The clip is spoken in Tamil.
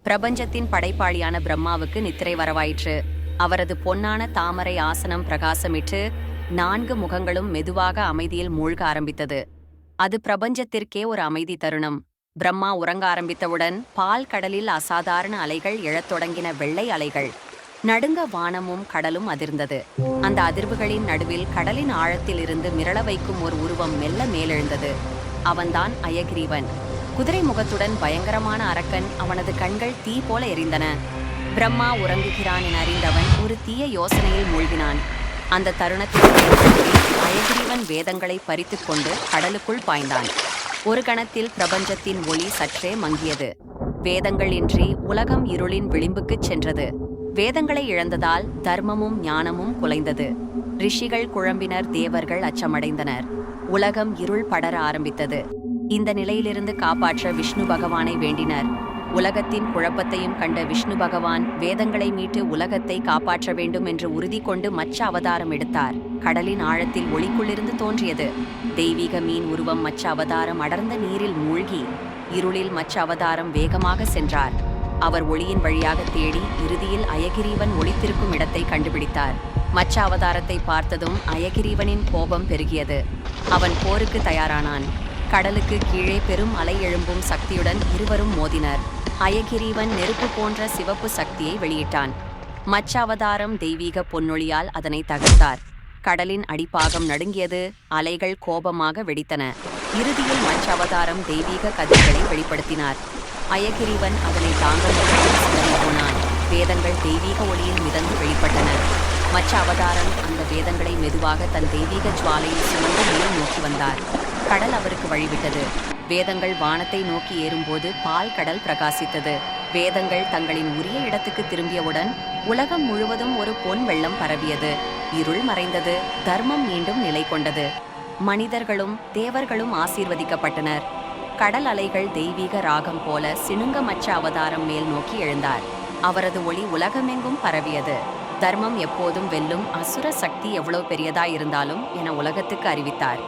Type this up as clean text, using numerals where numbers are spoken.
பிரபஞ்சத்தின் படைப்பாளியான பிரம்மாவுக்கு நித்திரை வரவாயிற்று. அவரது பொன்னான தாமரை ஆசனம் பிரகாசமிட்டு 4 முகங்களும் மெதுவாக அமைதியில் மூழ்க ஆரம்பித்தது. அது பிரபஞ்சத்திற்கே ஒரு அமைதி தருணம். பிரம்மா உறங்க ஆரம்பித்தவுடன் பால் கடலில் அசாதாரண அலைகள் எழத் தொடங்கின. வெள்ளை அலைகள் நடுங்க வானமும் கடலும் அதிர்ந்தது. அந்த அதிர்வுகளின் நடுவில் கடலின் ஆழத்தில் இருந்து மிரள வைக்கும் ஒரு உருவம் மெல்ல மேலெழுந்தது. அவன்தான் அயகிரீவன். குதிரை முகத்துடன் பயங்கரமான அரக்கன். அவனது கண்கள் தீ போல எரிந்தன. பிரம்மா உறங்குகிறான் என அறிந்தவன் ஒரு தீய யோசனையில் மூழ்கினான். அந்த தருணத்தில் அயகிரீவன் வேதங்களை பறித்து கொண்டு கடலுக்குள் பாய்ந்தான். ஒரு கணத்தில் பிரபஞ்சத்தின் ஒளி சற்றே மங்கியது. வேதங்கள் இன்றி உலகம் இருளின் விளிம்புக்குச் சென்றது. வேதங்களை இழந்ததால் தர்மமும் ஞானமும் குலைந்தது. ரிஷிகள் குழம்பினர், தேவர்கள் அச்சமடைந்தனர். உலகம் இருள் படர ஆரம்பித்தது. இந்த நிலையிலிருந்து காப்பாற்ற விஷ்ணு பகவானை வேண்டினர். உலகத்தின் குழப்பத்தையும் கண்ட விஷ்ணு பகவான் வேதங்களை மீட்டு உலகத்தை காப்பாற்ற வேண்டும் என்று உறுதி கொண்டு மச்ச அவதாரம் எடுத்தார். கடலின் ஆழத்தில் ஒளிக்குள்ளிருந்து தோன்றியது தெய்வீக மீன் உருவம். மச்ச அவதாரம் அடர்ந்த நீரில் மூழ்கி இருளில் மச்ச அவதாரம் வேகமாக சென்றார். அவர் ஒளியின் வழியாக தேடி இறுதியில் அயகிரீவன் ஒளித்திருக்கும் இடத்தை கண்டுபிடித்தார். மச்ச அவதாரத்தை பார்த்ததும் அயகிரீவனின் கோபம் பெருகியது. அவன் போருக்கு தயாரானான். கடலுக்கு கீழே பெரும் அலை எழும்பும் சக்தியுடன் இருவரும் மோதினர். அயகிரீவன் நெருப்பு போன்ற சிவப்பு சக்தியை வெளியிட்டான். மச்ச அவதாரம் தெய்வீக பொன்னொழியால் அதனை தகர்த்தார். கடலின் அடிப்பாகம் நடுங்கியது. அலைகள் கோபமாக வெடித்தன. இறுதியில் மச்ச அவதாரம் தெய்வீக கதிர்களை வெளிப்படுத்தினார். அயகிரீவன் அதனை தாங்கள் போனான். வேதங்கள் தெய்வீக ஒளியில் மிதந்து வெளிப்பட்டன. மச்ச அவதாரம் அந்த வேதங்களை மெதுவாக தன் தெய்வீக ஜுவாலையில் சுமந்து மேல் நோக்கி வந்தார். கடல் அவருக்கு வழிவிட்டது. வேதங்கள் வானத்தை நோக்கி ஏறும்போது பால் கடல் பிரகாசித்தது. வேதங்கள் தங்களின் உரிய இடத்துக்கு திரும்பியவுடன் உலகம் முழுவதும் ஒரு பொன் வெள்ளம் பரவியது. இருள் மறைந்தது. தர்மம் மீண்டும் நிலை கொண்டது. மனிதர்களும் தேவர்களும் ஆசீர்வதிக்கப்பட்டனர். கடல் அலைகள் தெய்வீக ராகம் போல சினுங்க மச்ச அவதாரம் மேல் நோக்கி எழுந்தார். அவரது ஒளி உலகமெங்கும் பரவியது. தர்மம் எப்போதும் வெல்லும், அசுர சக்தி எவ்வளவு பெரியதாயிருந்தாலும் என உலகத்துக்கு அறிவித்தார்.